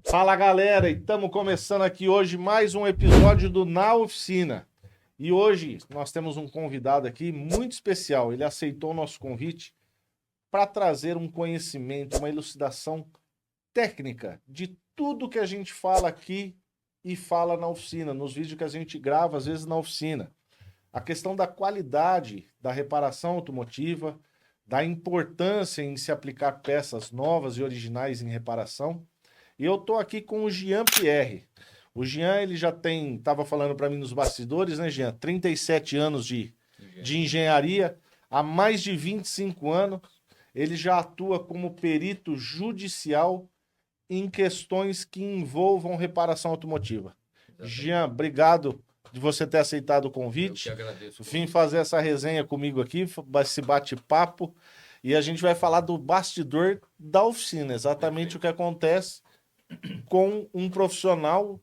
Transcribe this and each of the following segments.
Fala galera, e estamos começando aqui hoje mais um episódio do Na Oficina. E hoje nós temos um convidado aqui muito especial. Ele aceitou o nosso convite para trazer um conhecimento, uma elucidação técnica de tudo que a gente fala aqui e fala na oficina, nos vídeos que a gente grava, às vezes na oficina. A questão da qualidade da reparação automotiva, da importância em se aplicar peças novas e originais em reparação. E eu tô aqui com o Jean Pierre. O Jean, ele já tem, tava falando para mim nos bastidores, né, Jean? 37 anos de engenharia, há mais de 25 anos. Ele já atua como perito judicial em questões que envolvam reparação automotiva. Exatamente. Jean, obrigado de você ter aceitado o Eu que convite. agradeço. Vim fazer essa resenha comigo aqui, esse bate-papo, e a gente vai falar do bastidor da oficina, exatamente o que acontece com um profissional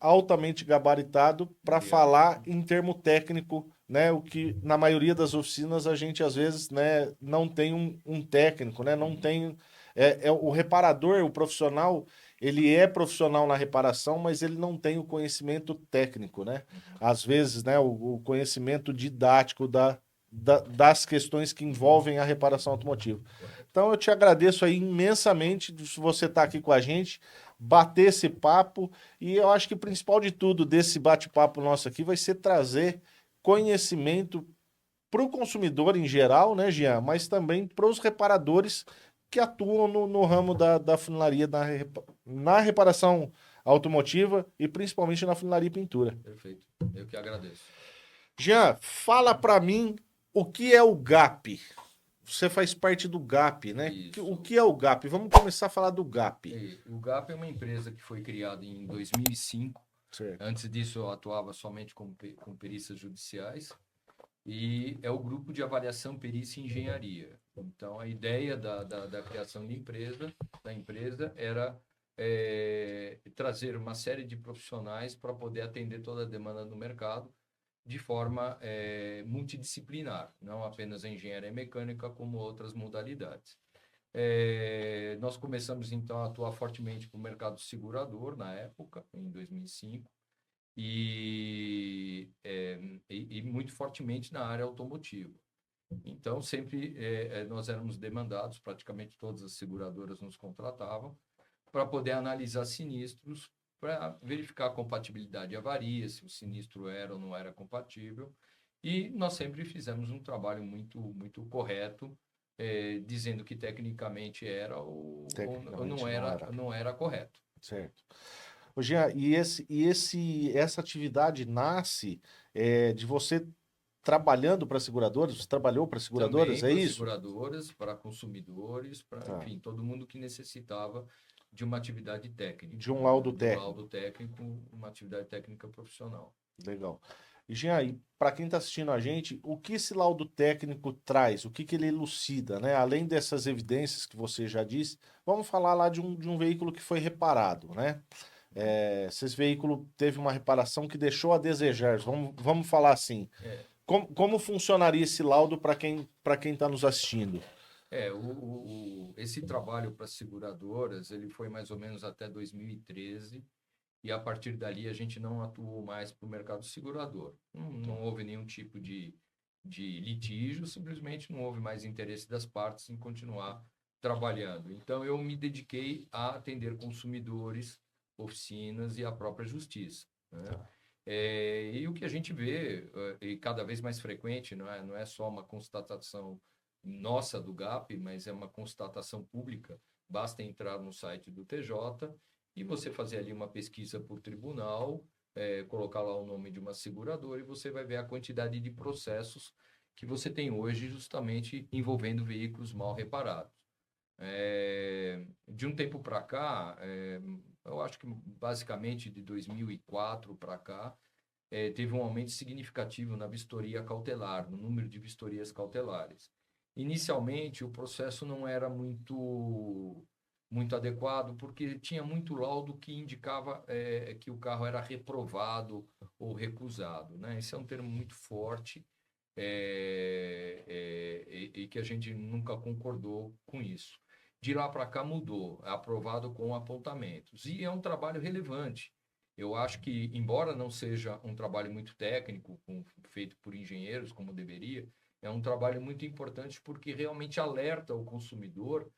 altamente gabaritado para falar em termo técnico, né? O que na maioria das oficinas a gente às vezes, né, não tem um técnico, né? Não tem o reparador, o profissional, ele é profissional na reparação, mas ele não tem o conhecimento técnico, né? Às vezes, né, o conhecimento didático das questões que envolvem a reparação automotiva. Então eu te agradeço aí imensamente de você estar aqui com a gente, bater esse papo, e eu acho que o principal de tudo desse bate-papo nosso aqui vai ser trazer conhecimento para o consumidor em geral, né, Jean? Mas também para os reparadores que atuam no ramo da funilaria, na reparação automotiva e principalmente na funilaria e pintura. Perfeito. Eu que agradeço. Jean, fala para mim o que é o GAP. Você faz parte do GAP, né? Isso. O que é o GAP? Vamos começar a falar do GAP. O GAP é uma empresa que foi criada em 2005. Certo. Antes disso, eu atuava somente com perícias judiciais. E é o grupo de avaliação perícia e engenharia. Então, a ideia da criação da empresa era trazer uma série de profissionais para poder atender toda a demanda do mercado de forma multidisciplinar, não apenas a engenharia mecânica, como outras modalidades. Nós começamos, então, a atuar fortemente para o mercado segurador, na época, em 2005, e muito fortemente na área automotiva. Então, sempre nós éramos demandados, praticamente todas as seguradoras nos contratavam, para poder analisar sinistros, para verificar a compatibilidade e avaria, se o sinistro era ou não era compatível. E nós sempre fizemos um trabalho muito, muito correto, dizendo que tecnicamente era ou não era correto. Certo. Ô, Jean, essa atividade nasce de você trabalhando para seguradoras? Você trabalhou para seguradoras, Também é para isso? seguradoras, para consumidores, para, Tá. enfim, todo mundo que necessitava de uma atividade técnica. De um laudo De um técnico. laudo técnico, uma atividade técnica profissional. Legal. E, Jean, e para quem está assistindo a gente, o que esse laudo técnico traz? O que ele elucida, né? Além dessas evidências que você já disse, vamos falar lá de um veículo que foi reparado, né? Se esse veículo teve uma reparação que deixou a desejar, vamos falar assim. Como funcionaria esse laudo para quem está nos assistindo? Esse trabalho para seguradoras, ele foi mais ou menos até 2013, e a partir dali a gente não atuou mais para o mercado segurador. Não houve nenhum tipo de litígio, simplesmente não houve mais interesse das partes em continuar trabalhando. Então eu me dediquei a atender consumidores, oficinas e a própria justiça, né? E o que a gente vê, e cada vez mais frequente, não é só uma constatação nossa do GAP, mas é uma constatação pública. Basta entrar no site do TJ e você fazer ali uma pesquisa por tribunal, colocar lá o nome de uma seguradora, e você vai ver a quantidade de processos que você tem hoje justamente envolvendo veículos mal reparados. De um tempo para cá, eu acho que basicamente de 2004 para cá, teve um aumento significativo na vistoria cautelar, no número de vistorias cautelares. Inicialmente, o processo não era muito adequado, porque tinha muito laudo que indicava que o carro era reprovado ou recusado, né? Esse é um termo muito forte, e que a gente nunca concordou com isso. De lá para cá mudou, é aprovado com apontamentos. E é um trabalho relevante. Eu acho que, embora não seja um trabalho muito técnico, feito por engenheiros, como deveria, é um trabalho muito importante porque realmente alerta o consumidor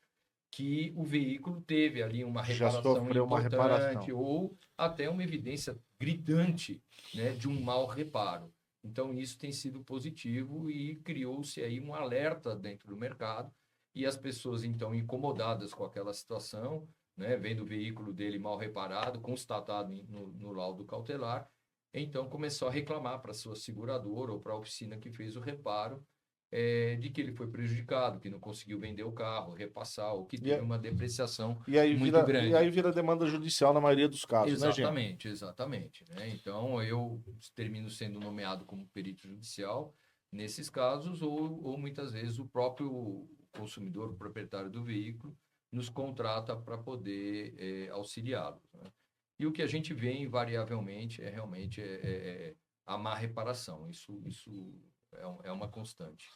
que o veículo teve ali uma Já reparação sofreu uma reparação. importante ou até uma evidência gritante, né, de um mau reparo. Então, isso tem sido positivo e criou-se aí um alerta dentro do mercado e as pessoas, então, incomodadas com aquela situação, né, vendo o veículo dele mal reparado, constatado no laudo cautelar, então começou a reclamar para a sua seguradora ou para a oficina que fez o reparo, de que ele foi prejudicado, que não conseguiu vender o carro, repassar, ou que teve uma depreciação muito E grande. aí vira demanda judicial na maioria dos casos, né, gente? Exatamente, exatamente. Né? Então, eu termino sendo nomeado como perito judicial nesses casos, ou muitas vezes o próprio consumidor, o proprietário do veículo, nos contrata para poder auxiliá-lo. Né? E o que a gente vê invariavelmente é realmente a má reparação. Isso é uma constante.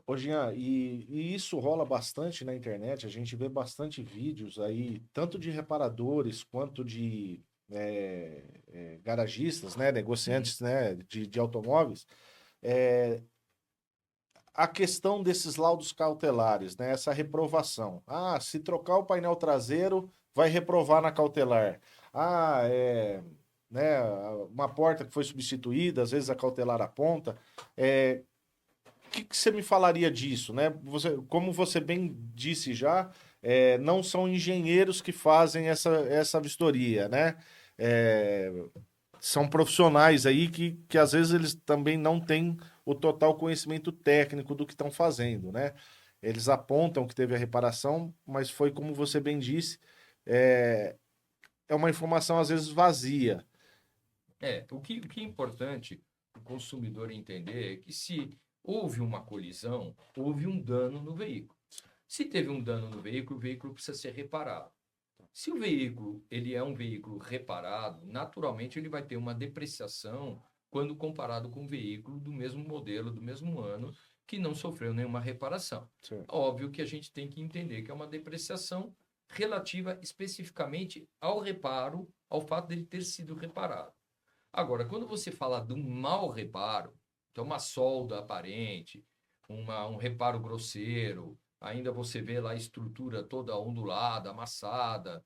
Ô, Jean, e isso rola bastante na internet, a gente vê bastante vídeos aí, tanto de reparadores quanto de garagistas, né, negociantes, né, de automóveis, é, a questão desses laudos cautelares, né, essa reprovação. Ah, se trocar o painel traseiro, vai reprovar na cautelar. Ah, né, uma porta que foi substituída, às vezes a cautelar aponta. Que você me falaria disso, né? Como você bem disse já, não são engenheiros que fazem essa vistoria, né? É, são profissionais aí que às vezes eles também não têm o total conhecimento técnico do que estão fazendo, né? Eles apontam que teve a reparação, mas foi como você bem disse, é uma informação às vezes vazia. O que é importante o consumidor entender é que se houve uma colisão, houve um dano no veículo. Se teve um dano no veículo, o veículo precisa ser reparado. Se o veículo ele é um veículo reparado, naturalmente ele vai ter uma depreciação quando comparado com um veículo do mesmo modelo, do mesmo ano, que não sofreu nenhuma reparação. Certo. Óbvio que a gente tem que entender que é uma depreciação relativa especificamente ao reparo, ao fato dele ter sido reparado. Agora, quando você fala de um mau reparo, então uma solda aparente, um reparo grosseiro, ainda você vê lá a estrutura toda ondulada, amassada,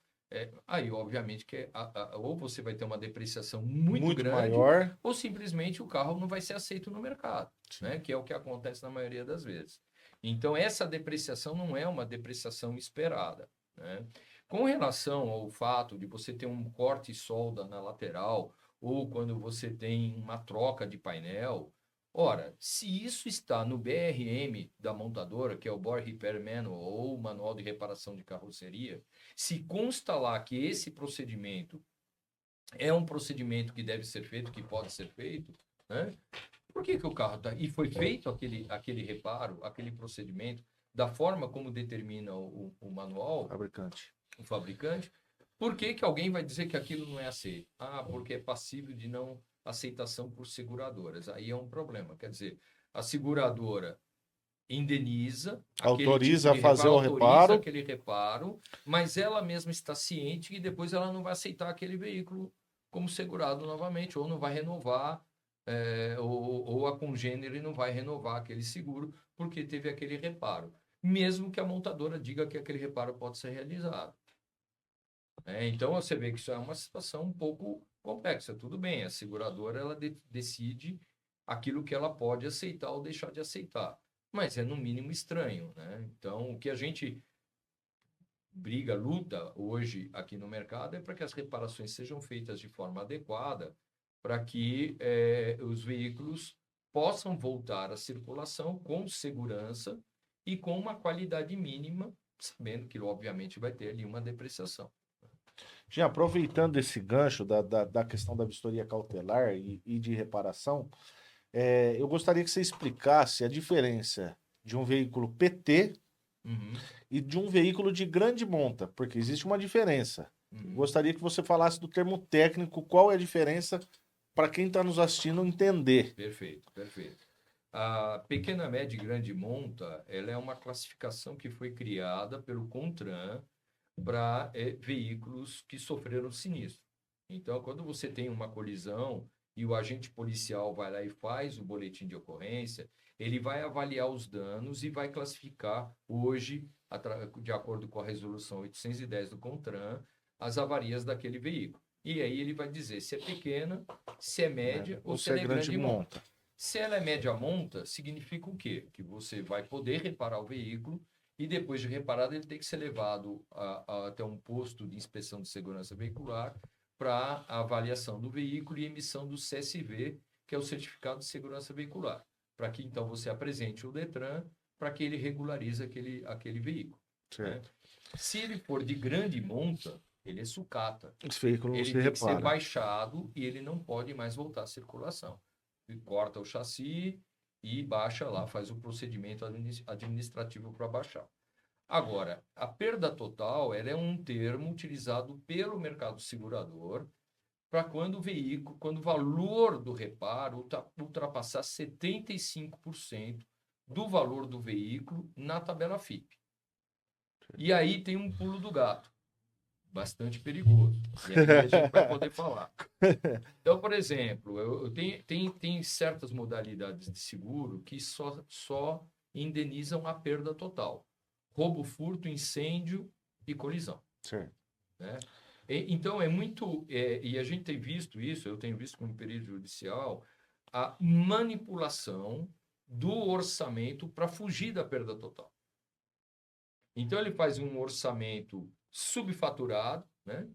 aí obviamente que ou você vai ter uma depreciação muito grande, maior. ou simplesmente o carro não vai ser aceito no mercado, né? Que é o que acontece na maioria das vezes. Então, essa depreciação não é uma depreciação esperada, né? Com relação ao fato de você ter um corte e solda na lateral, ou quando você tem uma troca de painel. Ora, se isso está no BRM da montadora, que é o Bore Repair Manual ou o Manual de Reparação de Carroceria, se consta lá que esse procedimento é um procedimento que deve ser feito, que pode ser feito, né? Por que o carro está... E foi feito aquele reparo, aquele procedimento, da forma como determina o manual, o fabricante, por que alguém vai dizer que aquilo não é aceito? Ah, porque é passível de não aceitação por seguradoras. Aí é um problema. Quer dizer, a seguradora indeniza, Autoriza a fazer o reparo, aquele reparo, mas ela mesma está ciente que depois ela não vai aceitar aquele veículo como segurado novamente, ou não vai renovar, ou a congênere não vai renovar aquele seguro porque teve aquele reparo, mesmo que a montadora diga que aquele reparo pode ser realizado. Então, você vê que isso é uma situação um pouco complexa. Tudo bem, a seguradora ela decide aquilo que ela pode aceitar ou deixar de aceitar, mas é no mínimo estranho, né? Então, o que a gente briga, luta hoje aqui no mercado é para que as reparações sejam feitas de forma adequada, para que os veículos possam voltar à circulação com segurança e com uma qualidade mínima, sabendo que, obviamente, vai ter ali uma depreciação. Já aproveitando esse gancho da questão da vistoria cautelar e de reparação, eu gostaria que você explicasse a diferença de um veículo PT e de um veículo de grande monta, porque existe uma diferença. Gostaria que você falasse do termo técnico, qual é a diferença para quem está nos assistindo entender. Perfeito, perfeito. a pequena, média e grande monta, ela é uma classificação que foi criada pelo CONTRAN para veículos que sofreram sinistro. Então, quando você tem uma colisão e o agente policial vai lá e faz o boletim de ocorrência, ele vai avaliar os danos e vai classificar hoje, de acordo com a resolução 810 do CONTRAN, as avarias daquele veículo. E aí ele vai dizer se é pequena, se é média ou se ela é grande monta. Se ela é média monta, significa o quê? Que você vai poder reparar o veículo e depois de reparado ele tem que ser levado até um posto de inspeção de segurança veicular para a avaliação do veículo e emissão do CSV, que é o Certificado de Segurança Veicular, para que então você apresente o Detran para que ele regularize aquele veículo. Né? Se ele for de grande monta, ele é sucata. Esse veículo não ele tem que ser baixado e ele não pode mais voltar à circulação. Ele corta o chassi e baixa lá, faz o procedimento administrativo para baixar. Agora, a perda total ela é um termo utilizado pelo mercado segurador para quando o valor do reparo ultrapassar 75% do valor do veículo na tabela FIPE. E aí tem um pulo do gato, bastante perigoso. E aí a gente vai poder falar. Então, por exemplo, tem certas modalidades de seguro que só indenizam a perda total. Roubo, furto, incêndio e colisão. Certo. Né? Então, é muito... e a gente tem visto isso, eu tenho visto como período judicial, a manipulação do orçamento para fugir da perda total. Então, ele faz um orçamento subfaturado, né?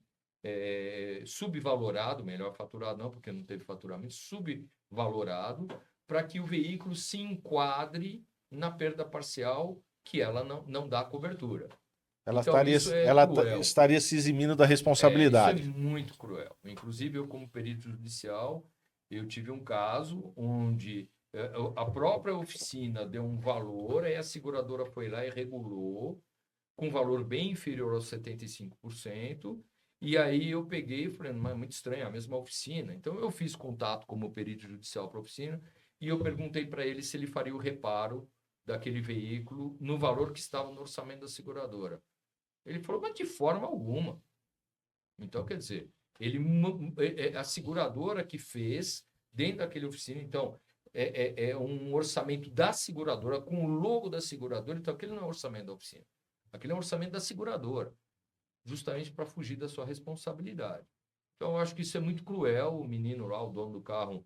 Subvalorado, melhor faturado não, porque não teve faturamento, subvalorado, para que o veículo se enquadre na perda parcial que ela não dá cobertura. Ela, então, estaria se eximindo da responsabilidade. Isso é muito cruel. Inclusive, eu como perito judicial, eu tive um caso onde a própria oficina deu um valor, aí a seguradora foi lá e regulou com valor bem inferior aos 75%, e aí eu peguei e falei, mas é muito estranho, a mesma oficina. Então, eu fiz contato como perito judicial para a oficina e eu perguntei para ele se ele faria o reparo daquele veículo no valor que estava no orçamento da seguradora. Ele falou, mas de forma alguma. Então, quer dizer, a seguradora que fez dentro daquele oficina, então, é um orçamento da seguradora, com o logo da seguradora, então aquele não é orçamento da oficina. Aquele é um orçamento da seguradora, justamente para fugir da sua responsabilidade. Então, eu acho que isso é muito cruel. O menino lá, o dono do carro,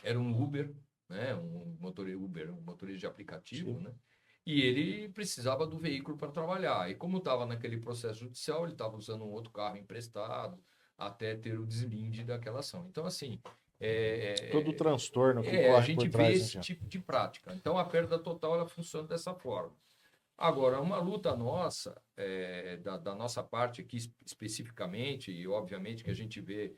era um Uber, né? um motorista de aplicativo, né? E ele precisava do veículo para trabalhar. E como estava naquele processo judicial, ele estava usando um outro carro emprestado até ter o deslinde daquela ação. Então, assim... todo o transtorno que corre a gente por trás, vê esse tipo de prática. Então, a perda total ela funciona dessa forma. Agora, uma luta nossa, da nossa parte aqui especificamente, e obviamente que a gente vê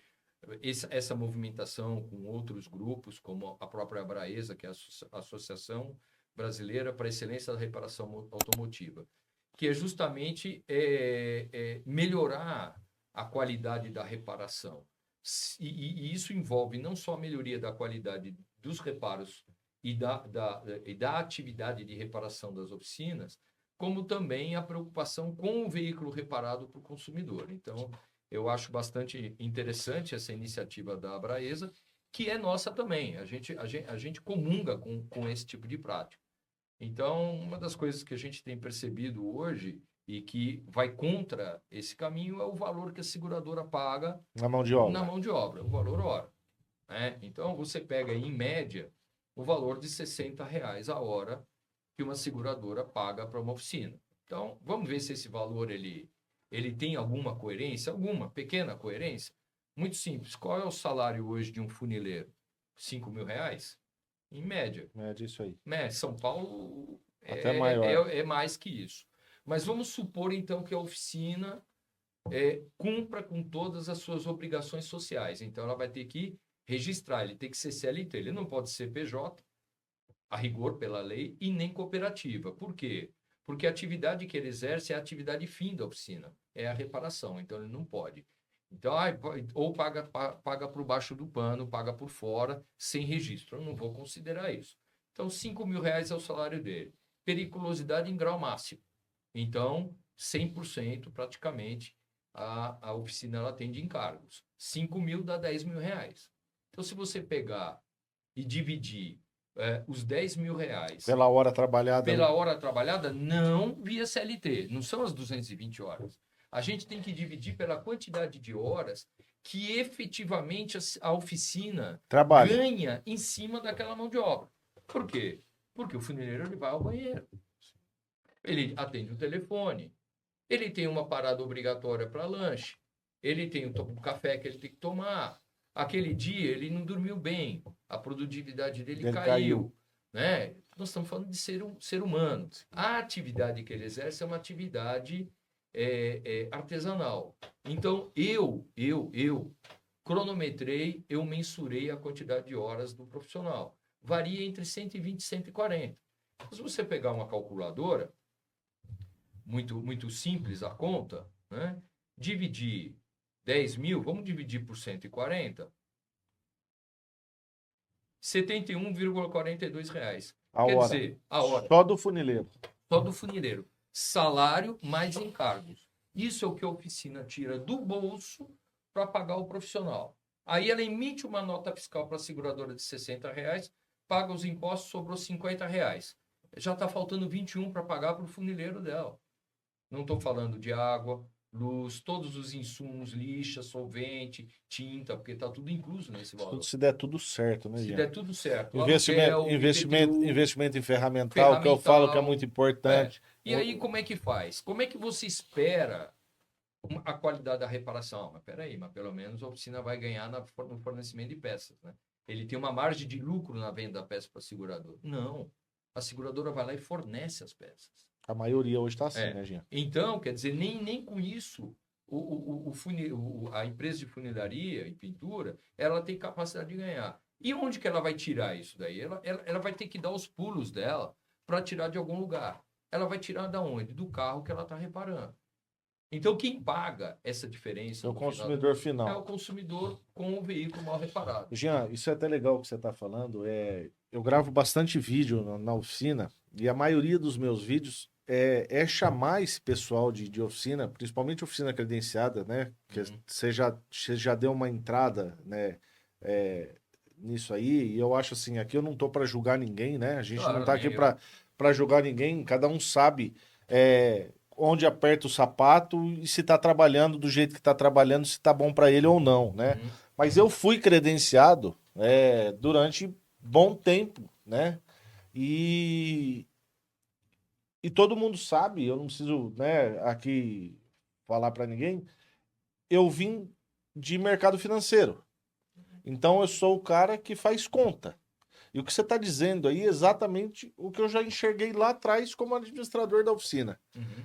essa movimentação com outros grupos, como a própria Abraesa, que é a Associação Brasileira para a Excelência da Reparação Automotiva, que é justamente melhorar a qualidade da reparação. E isso envolve não só a melhoria da qualidade dos reparos e da atividade de reparação das oficinas, como também a preocupação com o veículo reparado para o consumidor. Então, eu acho bastante interessante essa iniciativa da Abraesa, que é nossa também. A gente comunga com esse tipo de prática. Então, uma das coisas que a gente tem percebido hoje e que vai contra esse caminho é o valor que a seguradora paga na mão de obra, o valor hora. Né? Então, você pega aí, em média, o valor de R$60 a hora que uma seguradora paga para uma oficina. Então, vamos ver se esse valor ele tem alguma coerência, alguma pequena coerência. Muito simples. Qual é o salário hoje de um funileiro? R$5.000? Em média. Média, isso aí. São Paulo até maior. É mais que isso. Mas vamos supor, então, que a oficina cumpra com todas as suas obrigações sociais. Então, ela vai ter que registrar, ele tem que ser CLT, ele não pode ser PJ, a rigor pela lei, e nem cooperativa. Por quê? Porque a atividade que ele exerce é a atividade fim da oficina, é a reparação, então ele não pode. Então, ou paga por baixo do pano, paga por fora, sem registro. Eu não vou considerar isso. Então, R$ 5.000 é o salário dele. Periculosidade em grau máximo. Então, 100% praticamente a oficina ela tem de encargos. 5.000 dá R$ 10.000. Então, se você pegar e dividir os R$ 10.000 Pela hora trabalhada. pela hora trabalhada, não via CLT, não são as 220 horas. A gente tem que dividir pela quantidade de horas que efetivamente a oficina Trabalho. ganha em cima daquela mão de obra. Por quê? Porque o funileiro ele vai ao banheiro, ele atende o telefone, ele tem uma parada obrigatória para lanche, ele tem o café que ele tem que tomar. Aquele dia ele não dormiu bem, a produtividade dele Ele caiu. Né? Nós estamos falando de ser humano. A atividade que ele exerce é uma atividade artesanal. Então, eu cronometrei, eu mensurei a quantidade de horas do profissional. Varia entre 120 e 140. Se você pegar uma calculadora, muito simples a conta, né? Dividir 10.000, vamos dividir por 140, R$ 71,42. Quer dizer, a hora. Só do funileiro. Só do funileiro. Salário mais encargos. Isso é o que a oficina tira do bolso para pagar o profissional. Aí ela emite uma nota fiscal para a seguradora de R$ 60, paga os impostos, sobrou R$ 50. Já está faltando 21 para pagar para o funileiro dela. Não estou falando de água, luz, todos os insumos, lixa, solvente, tinta, porque está tudo incluso nesse valor. Se der tudo certo, né, Se Jean? der tudo certo. Investimento em ferramental, que eu falo que é muito importante. E aí, como é que faz? Como é que você espera a qualidade da reparação? Mas peraí, mas pelo menos a oficina vai ganhar no fornecimento de peças, né? Ele tem uma margem de lucro na venda da peça para a seguradora. Não. A seguradora vai lá e fornece as peças. A maioria hoje está assim, né, Jean? Então, quer dizer, nem com isso a empresa de funilaria e pintura, ela tem capacidade de ganhar. E onde que ela vai tirar isso daí? Ela vai ter que dar os pulos dela para tirar de algum lugar. Ela vai tirar da onde? Do carro que ela está reparando. Então, quem paga essa diferença? É o consumidor final. É o consumidor com o veículo mal reparado. Jean, isso é até legal o que você está falando. Eu gravo bastante vídeo na oficina e a maioria dos meus vídeos é chamar esse pessoal de oficina, principalmente oficina credenciada, né? Que você já deu uma entrada, né? Nisso aí. E eu acho assim, aqui eu não tô para julgar ninguém, né? A gente não tá aqui para julgar ninguém. Cada um sabe onde aperta o sapato e se tá trabalhando do jeito que tá trabalhando, se tá bom para ele ou não, né? Mas eu fui credenciado durante bom tempo, né? E todo mundo sabe, eu não preciso, né, aqui falar para ninguém, eu vim de mercado financeiro. Então eu sou o cara que faz conta. E o que você está dizendo aí é exatamente o que eu já enxerguei lá atrás como administrador da oficina.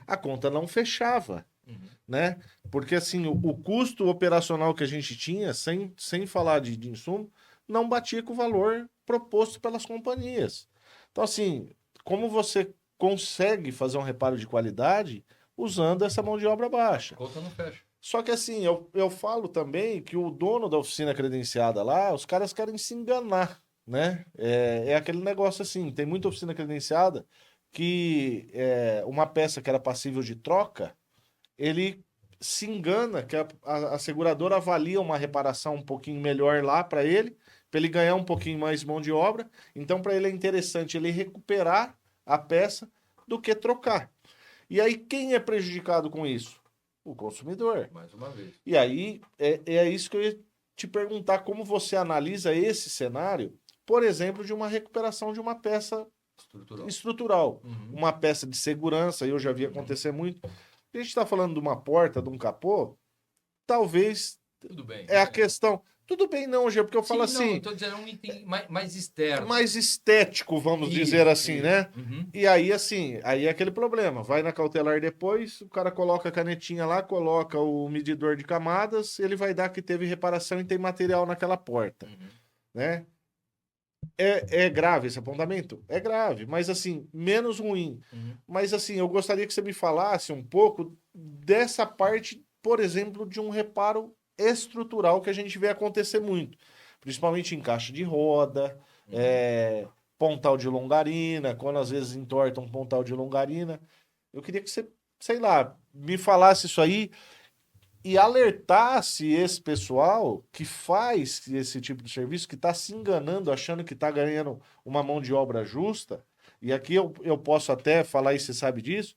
A conta não fechava, né? Porque assim, o custo operacional que a gente tinha, sem falar de insumo, não batia com o valor proposto pelas companhias. Então assim, como você consegue fazer um reparo de qualidade usando essa mão de obra baixa? A conta não fecha. Só que assim, eu falo também que o dono da oficina credenciada lá, os caras querem se enganar, né? É aquele negócio assim, tem muita oficina credenciada que uma peça que era passível de troca, ele se engana que a seguradora avalia uma reparação um pouquinho melhor lá para ele ganhar um pouquinho mais mão de obra. Então, para ele é interessante ele recuperar a peça do que trocar. E aí, quem é prejudicado com isso? O consumidor. Mais uma vez. E aí, é isso que eu ia te perguntar, como você analisa esse cenário, por exemplo, de uma recuperação de uma peça estrutural. Uma peça de segurança, eu já vi acontecer muito. A gente está falando de uma porta, de um capô, talvez tudo bem. A questão... Tudo bem não, Gê, porque eu falo assim... Não, estou dizendo um item mais externo. Mais estético, vamos dizer assim, né? E aí, assim, aí é aquele problema. Vai na cautelar depois, o cara coloca a canetinha lá, coloca o medidor de camadas, ele vai dar que teve reparação e tem material naquela porta, né? É grave esse apontamento? É grave, mas assim, menos ruim. Mas assim, eu gostaria que você me falasse um pouco dessa parte, por exemplo, de um reparo estrutural que a gente vê acontecer muito, principalmente em caixa de roda, pontal de longarina, quando às vezes entorta um pontal de longarina. Eu queria que você, sei lá, me falasse isso aí e alertasse esse pessoal que faz esse tipo de serviço, que está se enganando, achando que está ganhando uma mão de obra justa. E aqui eu posso até falar, e você sabe disso,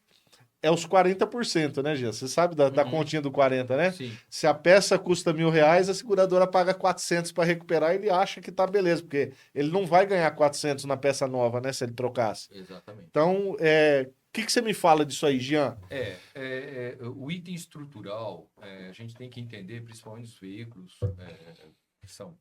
é os 40%, né, Gia? Você sabe da continha do 40, né? Sim, Se a peça custa R$ 1.000, a seguradora paga 400 para recuperar, ele acha que tá beleza, porque ele não vai ganhar 400 na peça nova, né, se ele trocasse. exatamente. Então, o que você me fala disso aí, Jean? O item estrutural, a gente tem que entender, principalmente os veículos, que são,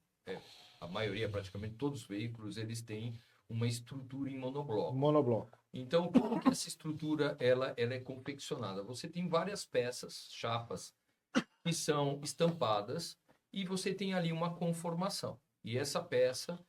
a maioria, praticamente todos os veículos, eles têm uma estrutura em monobloco. Monobloco. Então, como que essa estrutura ela é confeccionada? Você tem várias peças, chapas, que são estampadas e você tem ali uma conformação. E essa peça,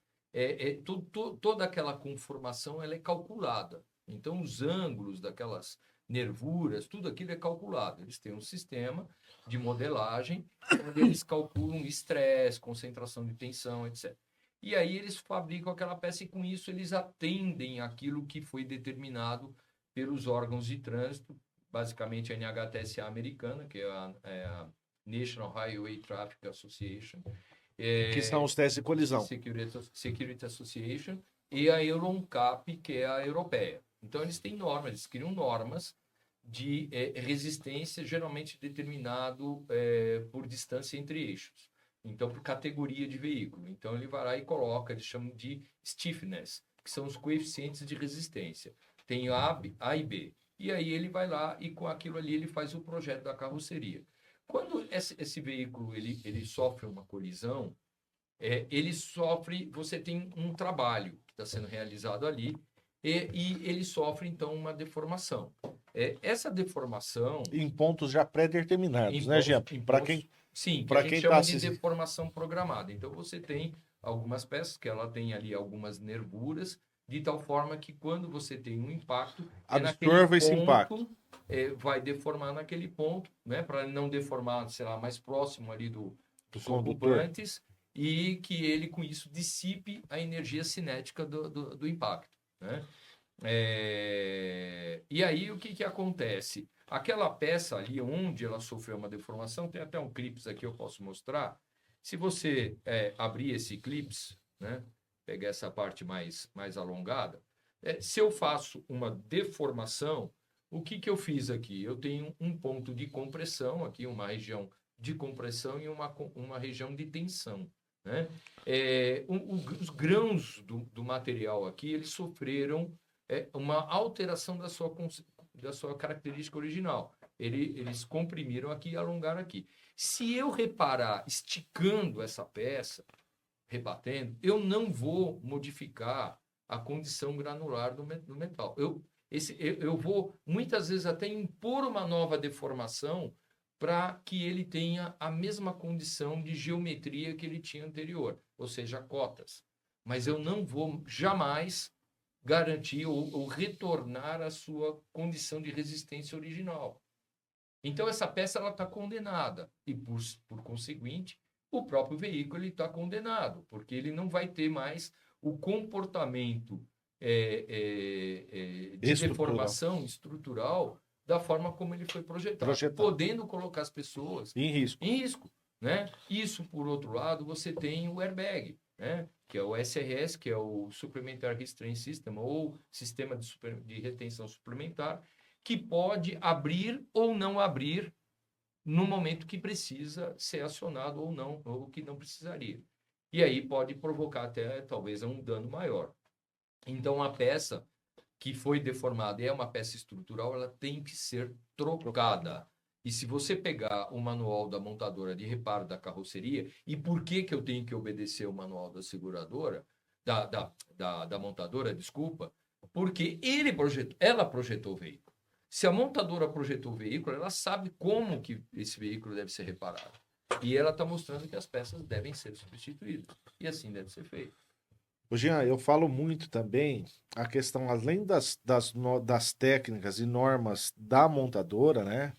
toda aquela conformação, ela é calculada. Então, os ângulos daquelas nervuras, tudo aquilo é calculado. Eles têm um sistema de modelagem onde eles calculam estresse, concentração de tensão, etc. E aí eles fabricam aquela peça e com isso eles atendem aquilo que foi determinado pelos órgãos de trânsito, basicamente a NHTSA americana, que é a National Highway Traffic Association, Que são os testes de colisão. Security Association, e a EuroNCAP, que é a europeia. Então eles têm normas, eles criam normas de resistência, geralmente determinado por distância entre eixos. Então, por categoria de veículo. Então, ele vai lá e coloca, eles chamam de stiffness, que são os coeficientes de resistência. Tem A e B. E aí ele vai lá e com aquilo ali ele faz o projeto da carroceria. Quando esse veículo ele sofre uma colisão, você tem um trabalho que está sendo realizado ali e ele sofre, então, uma deformação. Essa deformação... Em pontos já pré-determinados, né, Jean? Para quem... Sim, que pra a gente quem chama tá de assistindo. deformação programada. Então, você tem algumas peças que ela tem ali algumas nervuras, de tal forma que quando você tem um impacto, Absorva esse impacto. Vai deformar naquele ponto, né? Para não deformar, sei lá, mais próximo ali dos condutor. ocupantes e que ele, com isso, dissipe a energia cinética do impacto, né? E aí, o que acontece? Aquela peça ali onde ela sofreu uma deformação, tem até um clips aqui eu posso mostrar. Se você abrir esse clips, né, pegar essa parte mais alongada, se eu faço uma deformação, o que eu fiz aqui? Eu tenho um ponto de compressão aqui, uma região de compressão e uma região de tensão, né? Os grãos do material aqui, eles sofreram uma alteração da sua característica original. Eles comprimiram aqui e alongaram aqui. Se eu reparar esticando essa peça, rebatendo, eu não vou modificar a condição granular do metal. Eu vou, muitas vezes, até impor uma nova deformação para que ele tenha a mesma condição de geometria que ele tinha anterior, ou seja, cotas. Mas eu não vou jamais garantir ou retornar à sua condição de resistência original. Então, essa peça está condenada e, por conseguinte, o próprio veículo está condenado, porque ele não vai ter mais o comportamento de deformação estrutural da forma como ele foi projetado, podendo colocar as pessoas em risco, né? Isso, por outro lado, você tem o airbag, né? Que é o SRS, que é o Supplementary Restraint System, ou Sistema de Retenção Suplementar, que pode abrir ou não abrir no momento que precisa ser acionado ou não, ou que não precisaria. E aí pode provocar até, talvez, um dano maior. Então, a peça que foi deformada e é uma peça estrutural, ela tem que ser trocada. E se você pegar o manual da montadora de reparo da carroceria, e por que eu tenho que obedecer o manual da seguradora, da montadora, desculpa, porque ela projetou o veículo. Se a montadora projetou o veículo, ela sabe como que esse veículo deve ser reparado. E ela está mostrando que as peças devem ser substituídas. E assim deve ser feito. Jean, eu falo muito também a questão, além das técnicas e normas da montadora, né?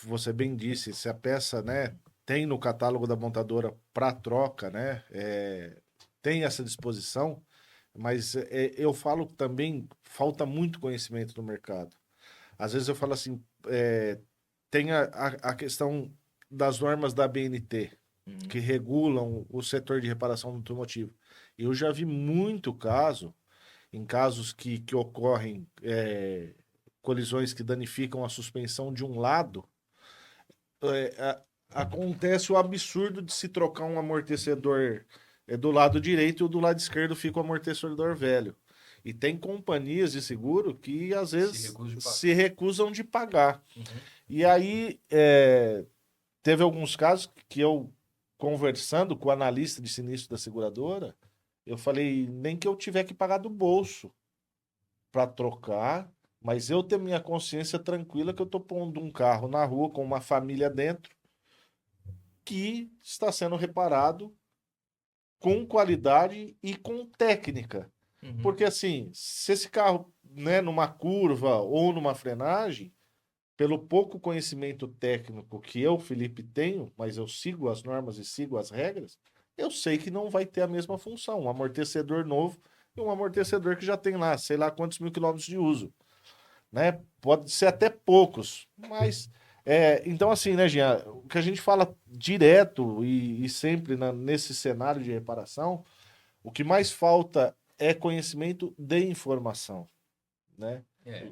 Você bem disse, se a peça, né, tem no catálogo da montadora para troca, né? Tem essa disposição. Mas eu falo também, falta muito conhecimento no mercado. Às vezes eu falo assim, tem a questão das normas da BNT, Uhum. que regulam o setor de reparação automotiva. Eu já vi muito caso, em casos que ocorrem colisões que danificam a suspensão de um lado, acontece o absurdo de se trocar um amortecedor do lado direito e do lado esquerdo fica o amortecedor velho. E tem companhias de seguro que às Se vezes recusa de pagar. se recusam de pagar. Uhum. E aí teve alguns casos que eu, conversando com o analista de sinistro da seguradora, eu falei, nem que eu tiver que pagar do bolso para trocar, mas eu ter minha consciência tranquila que eu tô pondo um carro na rua com uma família dentro que está sendo reparado com qualidade e com técnica. Uhum. Porque assim, se esse carro, né, numa curva ou numa frenagem, pelo pouco conhecimento técnico que eu, Felipe, tenho, mas eu sigo as normas e sigo as regras, eu sei que não vai ter a mesma função. Um amortecedor novo e um amortecedor que já tem lá, sei lá quantos mil quilômetros de uso, né? Pode ser até poucos, mas então assim, né, Jean, o que a gente fala direto e sempre nesse cenário de reparação, o que mais falta é conhecimento de informação, né? É.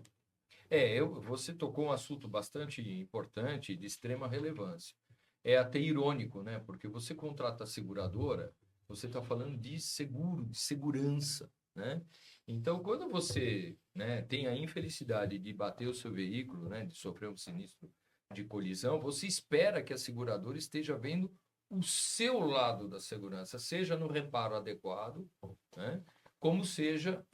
Você tocou um assunto bastante importante, de extrema relevância. É até irônico, né? Porque você contrata a seguradora, você está falando de seguro, de segurança, né? Então, quando você, né, tem a infelicidade de bater o seu veículo, né, de sofrer um sinistro de colisão, você espera que a seguradora esteja vendo o seu lado da segurança, seja no reparo adequado, né? Como seja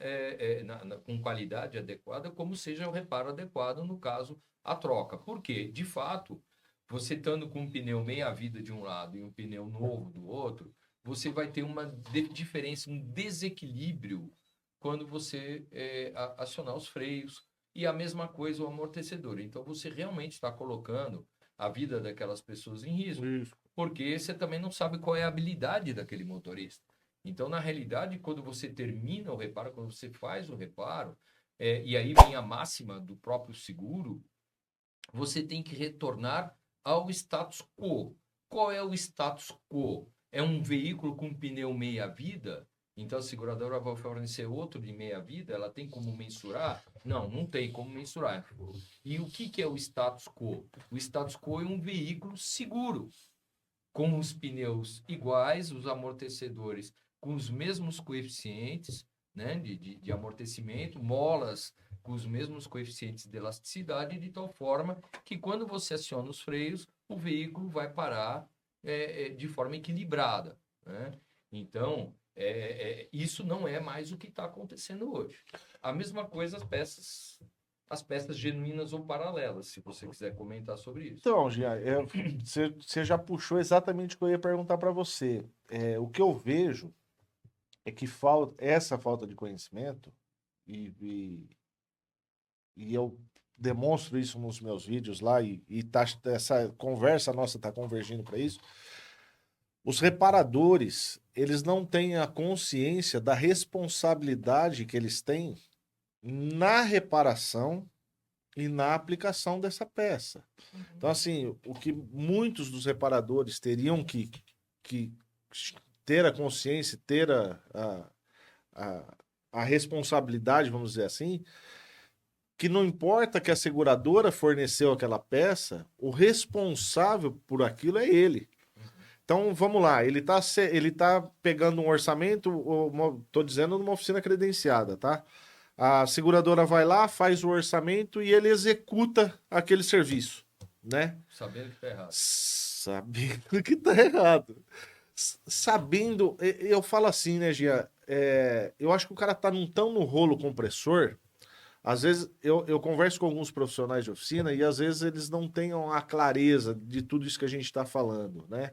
com qualidade adequada, como seja o reparo adequado, no caso, a troca. Por quê? De fato, você estando com um pneu meia-vida de um lado e um pneu novo do outro, você vai ter uma diferença, um desequilíbrio quando você acionar os freios. E a mesma coisa o amortecedor. Então, você realmente está colocando a vida daquelas pessoas em risco, Isso. porque você também não sabe qual é a habilidade daquele motorista. Então, na realidade, quando você termina o reparo, quando você faz o reparo, e aí vem a máxima do próprio seguro, você tem que retornar ao status quo. Qual é o status quo? É um veículo com pneu meia-vida? Então a seguradora vai fornecer outro de meia-vida? Ela tem como mensurar? Não, não tem como mensurar. E o que é o status quo? O status quo é um veículo seguro, com os pneus iguais, os amortecedores com os mesmos coeficientes, né, de amortecimento, molas com os mesmos coeficientes de elasticidade, de tal forma que quando você aciona os freios, o veículo vai parar de forma equilibrada, né? Então, isso não é mais o que está acontecendo hoje. A mesma coisa as peças genuínas ou paralelas, se você quiser comentar sobre isso. Então, Jean, você já puxou exatamente o que eu ia perguntar para você. O que eu vejo é que essa falta de conhecimento, e, e, e eu demonstro isso nos meus vídeos lá, essa conversa nossa está convergindo para isso. Os reparadores, eles não têm a consciência da responsabilidade que eles têm na reparação e na aplicação dessa peça. Então, assim, o que muitos dos reparadores teriam que ter a consciência, ter a responsabilidade, vamos dizer assim, que não importa que a seguradora forneceu aquela peça, o responsável por aquilo é ele. Então, vamos lá, ele tá pegando um orçamento, tô dizendo numa oficina credenciada, tá? A seguradora vai lá, faz o orçamento e ele executa aquele serviço, né? Sabendo que está errado. Sabendo que tá errado. Sabendo, eu falo assim, né, Gia? Eu acho que o cara tá tão no rolo compressor. Às vezes eu converso com alguns profissionais de oficina e às vezes eles não têm a clareza de tudo isso que a gente está falando, né?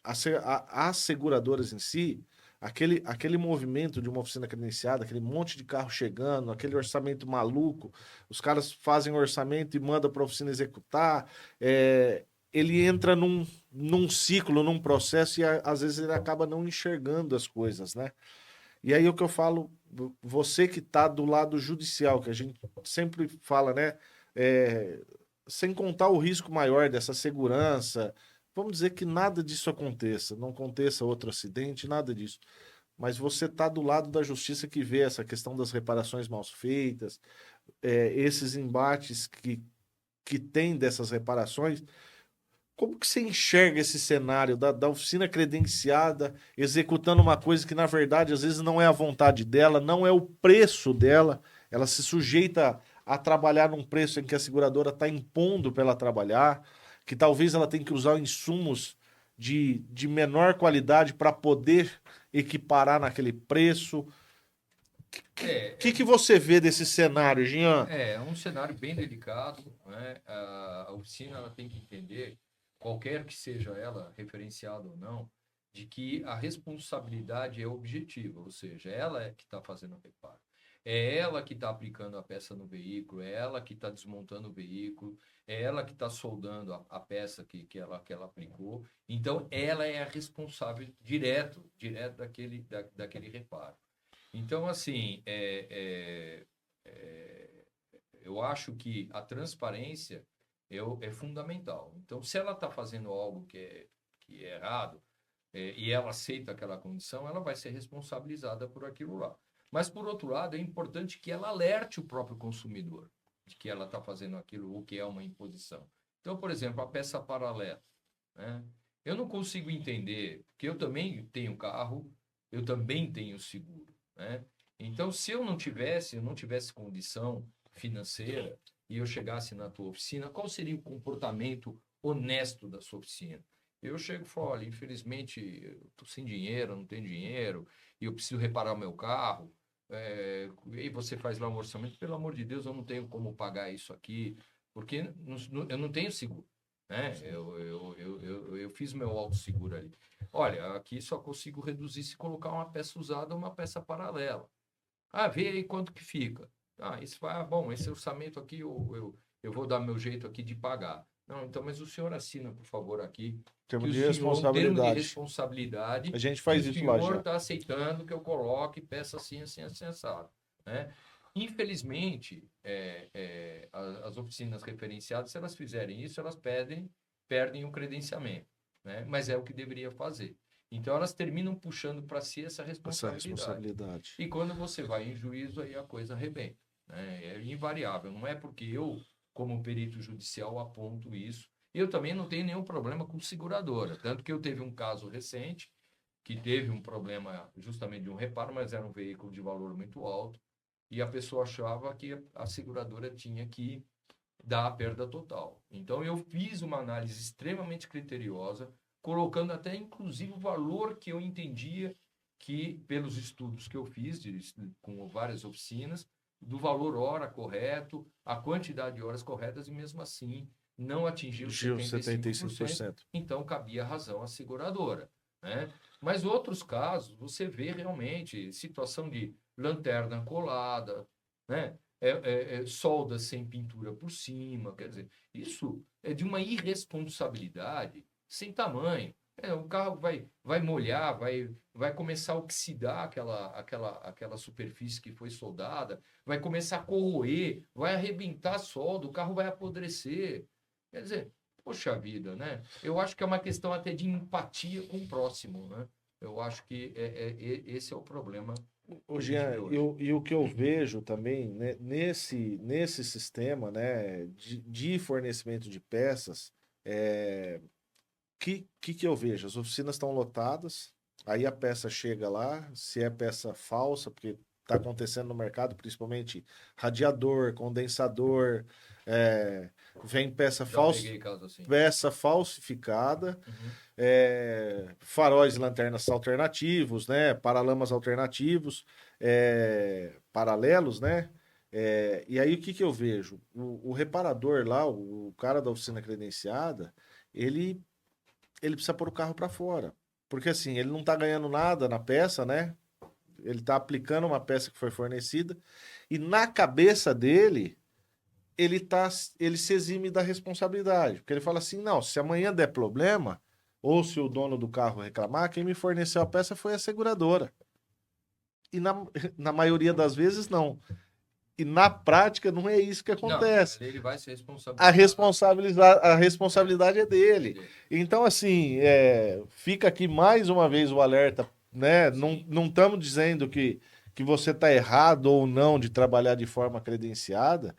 As seguradoras em si, aquele movimento de uma oficina credenciada, aquele monte de carro chegando, aquele orçamento maluco, os caras fazem orçamento e mandam para a oficina executar, ele entra num ciclo, num processo e às vezes ele acaba não enxergando as coisas, né? E aí o que eu falo, você que está do lado judicial, que a gente sempre fala, né? É, sem contar o risco maior dessa segurança, vamos dizer que nada disso aconteça, não aconteça outro acidente, nada disso. Mas você está do lado da justiça que vê essa questão das reparações mal feitas, esses embates que tem dessas reparações. Como que você enxerga esse cenário da oficina credenciada executando uma coisa que, na verdade, às vezes não é a vontade dela, não é o preço dela, ela se sujeita a trabalhar num preço em que a seguradora está impondo para ela trabalhar, que talvez ela tenha que usar insumos de menor qualidade para poder equiparar naquele preço. O que você vê desse cenário, Jean? É um cenário bem delicado, né? A oficina ela tem que entender, qualquer que seja ela, referenciada ou não, de que a responsabilidade é objetiva, ou seja, ela é que está fazendo o reparo. É ela que está aplicando a peça no veículo, é ela que está desmontando o veículo, é ela que está soldando a peça que ela aplicou. Então, ela é a responsável direto daquele reparo. Então, assim, eu acho que a transparência é fundamental. Então, se ela está fazendo algo que é errado, e ela aceita aquela condição, ela vai ser responsabilizada por aquilo lá. Mas, por outro lado, é importante que ela alerte o próprio consumidor de que ela está fazendo aquilo, ou que é uma imposição. Então, por exemplo, a peça paralela, né? Eu não consigo entender, porque eu também tenho carro, eu também tenho seguro, né? Então, se eu não tivesse condição financeira e eu chegasse na tua oficina, qual seria o comportamento honesto da sua oficina? Eu chego e falo, olha, infelizmente, eu estou sem dinheiro, não tenho dinheiro, e eu preciso reparar o meu carro. E você faz lá um orçamento, pelo amor de Deus, eu não tenho como pagar isso aqui, porque eu não tenho seguro, né? Eu fiz meu auto-seguro ali. Olha, aqui só consigo reduzir se colocar uma peça usada ou uma peça paralela. Ah, vê aí quanto que fica. Ah, isso vai, bom, esse orçamento aqui eu vou dar meu jeito aqui de pagar. Não, então, mas o senhor assina, por favor, aqui, Termo que o de senhor, um termo de responsabilidade. responsabilidade, A gente que o faz isso lá senhor já. está aceitando que eu coloque peça assim, assim, assim, assado, né? Infelizmente, as oficinas referenciadas, se elas fizerem isso, elas perdem o credenciamento, né? Mas é o que deveria fazer. Então, elas terminam puxando para si essa responsabilidade. E quando você vai em juízo, aí a coisa arrebenta, né? É invariável. Não é porque eu, como perito judicial, aponto isso. E eu também não tenho nenhum problema com seguradora. Tanto que eu teve um caso recente que teve um problema justamente de um reparo, mas era um veículo de valor muito alto. E a pessoa achava que a seguradora tinha que dar a perda total. Então, eu fiz uma análise extremamente criteriosa, colocando até, inclusive, o valor que eu entendia que, pelos estudos que eu fiz, com várias oficinas, do valor hora correto, a quantidade de horas corretas, e mesmo assim não atingiu 75%, então cabia razão à seguradora, né? Mas outros casos, você vê realmente situação de lanterna colada, né? Solda sem pintura por cima, quer dizer, isso é de uma irresponsabilidade sem tamanho. O carro vai molhar, vai começar a oxidar aquela superfície que foi soldada, vai começar a corroer, vai arrebentar a solda, o carro vai apodrecer. Quer dizer, poxa vida, né? Eu acho que é uma questão até de empatia com o próximo, né? Eu acho que esse é o problema. Jean, e o que eu vejo também, né, nesse sistema, né, de fornecimento de peças, que eu vejo? As oficinas estão lotadas, aí a peça chega lá, se é peça falsa, porque está acontecendo no mercado, principalmente radiador, condensador, vem peça falsa, assim. peça falsificada, Uhum. faróis e lanternas alternativos, né? Paralamas alternativos, paralelos, né? E aí o que eu vejo? O reparador lá, o cara da oficina credenciada, ele precisa pôr o carro para fora. Porque assim, ele não está ganhando nada na peça, né? Ele está aplicando uma peça que foi fornecida e na cabeça dele ele se exime da responsabilidade. Porque ele fala assim: não, se amanhã der problema, ou se o dono do carro reclamar, quem me forneceu a peça foi a seguradora. E na maioria das vezes, não. E na prática, não é isso que acontece. Não, ele vai se responsabilizar. A responsabilidade é dele. Então, assim, fica aqui mais uma vez o alerta, né? Não estamos dizendo que você está errado ou não de trabalhar de forma credenciada,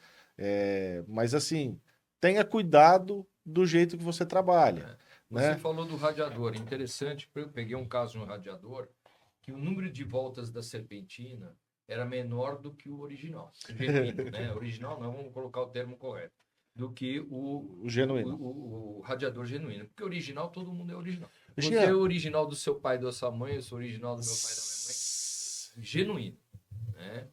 mas, assim, tenha cuidado do jeito que você trabalha. Você Né? falou do radiador. Interessante, eu peguei um caso no radiador que o número de voltas da serpentina era menor do que o original, genuíno, né? Original não, vamos colocar o termo correto, do que o genuíno. O radiador genuíno. Porque original, todo mundo é original. Você Jean, é original do seu pai e da sua mãe, eu sou original do meu pai e da minha mãe. Genuíno, né?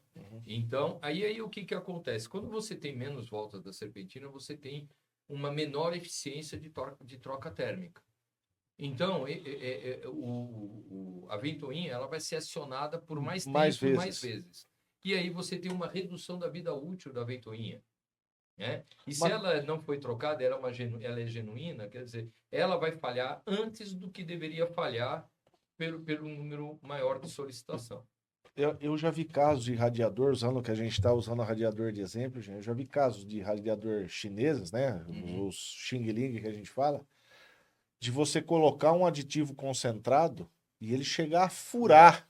Então, aí o que acontece? Quando você tem menos voltas da serpentina, você tem uma menor eficiência de troca térmica. Então, a ventoinha ela vai ser acionada por mais tempo e mais vezes. E aí você tem uma redução da vida útil da ventoinha. Né? E se ela não foi trocada, ela é genuína, quer dizer, ela vai falhar antes do que deveria falhar pelo número maior de solicitação. Eu já vi casos de radiador, usando que a gente está usando o radiador de exemplo, eu já vi casos de radiador chineses, né? Os Xing Ling que a gente fala, de você colocar um aditivo concentrado e ele chegar a furar.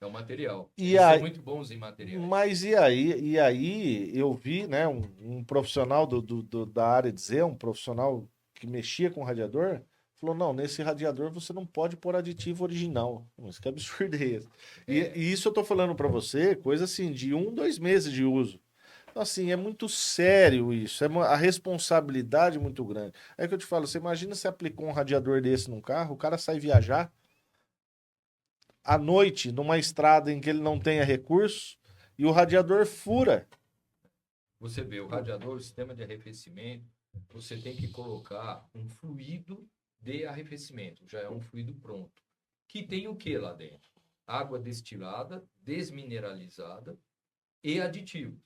É o material. Eles são muito bons em materiais. Mas e aí eu vi, né, um profissional da área dizer, um profissional que mexia com radiador, falou, não, nesse radiador você não pode pôr aditivo original. Mas que absurdo é esse? E isso eu tô falando para você, coisa assim, de 2 meses de uso. Então, assim, é muito sério isso, a responsabilidade é muito grande. É que eu te falo, você imagina se aplicou um radiador desse num carro, o cara sai viajar à noite, numa estrada em que ele não tenha recurso, e o radiador fura. Você vê, o radiador, o sistema de arrefecimento, você tem que colocar um fluido de arrefecimento, já é um fluido pronto, que tem o que lá dentro? Água destilada, desmineralizada e aditivos.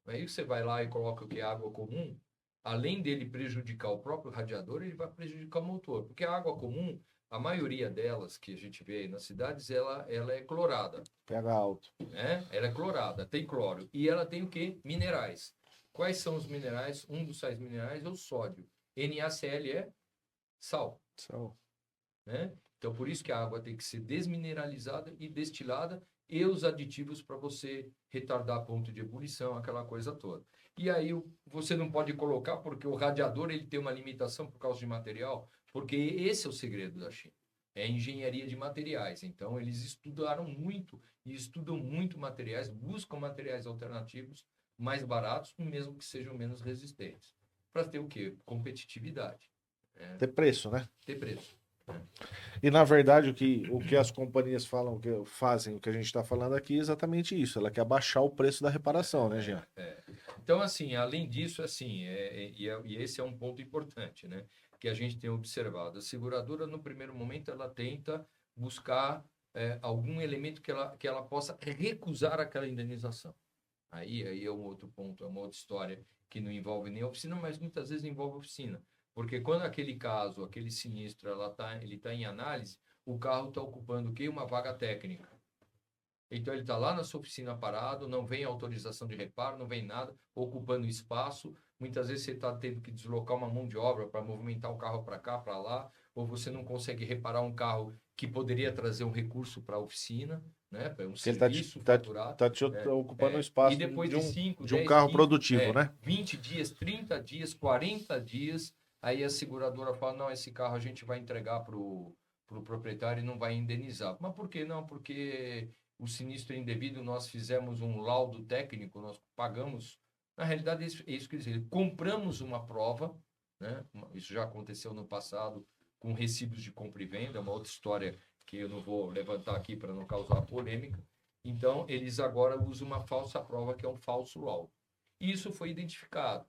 Aí você vai lá e coloca o que é água comum, além dele prejudicar o próprio radiador, ele vai prejudicar o motor, porque a água comum, a maioria delas que a gente vê aí nas cidades, ela é clorada. Pega alto. Né? Ela é clorada, tem cloro. E ela tem o quê? Minerais. Quais são os minerais? Um dos sais minerais é o sódio. NaCl é sal. Sal. Né? Então, por isso que a água tem que ser desmineralizada e destilada e os aditivos para você retardar ponto de ebulição, aquela coisa toda. E aí você não pode colocar, porque o radiador ele tem uma limitação por causa de material, porque esse é o segredo da China. É engenharia de materiais. Então, eles estudaram muito e estudam muito materiais, buscam materiais alternativos mais baratos, mesmo que sejam menos resistentes. Para ter o quê? Competitividade. Ter preço, né? Ter preço. E na verdade o que as companhias falam, que fazem, o que a gente está falando aqui é exatamente isso. Ela quer abaixar o preço da reparação, né, Jean? Então, assim, além disso, assim, e esse é um ponto importante, né? Que a gente tem observado. A seguradora, no primeiro momento, ela tenta buscar algum elemento que ela possa recusar aquela indenização. Aí é um outro ponto, é uma outra história que não envolve nem a oficina, mas muitas vezes envolve a oficina. Porque quando aquele caso, aquele sinistro, ele está em análise, o carro está ocupando o quê? Uma vaga técnica. Então ele está lá na sua oficina parado, não vem autorização de reparo, não vem nada, ocupando espaço. Muitas vezes você está tendo que deslocar uma mão de obra para movimentar o carro para cá, para lá, ou você não consegue reparar um carro que poderia trazer um recurso para a oficina, né? Para um serviço faturado. Está te ocupando o espaço e depois de 5, de um carro 15, produtivo, né? 20 dias, 30 dias, 40 dias, aí a seguradora fala, não, esse carro a gente vai entregar para o proprietário e não vai indenizar. Mas por que não? Porque o sinistro indevido, nós fizemos um laudo técnico, nós pagamos. Na realidade, é isso que dizer. Compramos uma prova, né? Isso já aconteceu no passado com recibos de compra e venda, uma outra história que eu não vou levantar aqui para não causar polêmica. Então, eles agora usam uma falsa prova, que é um falso laudo. Isso foi identificado,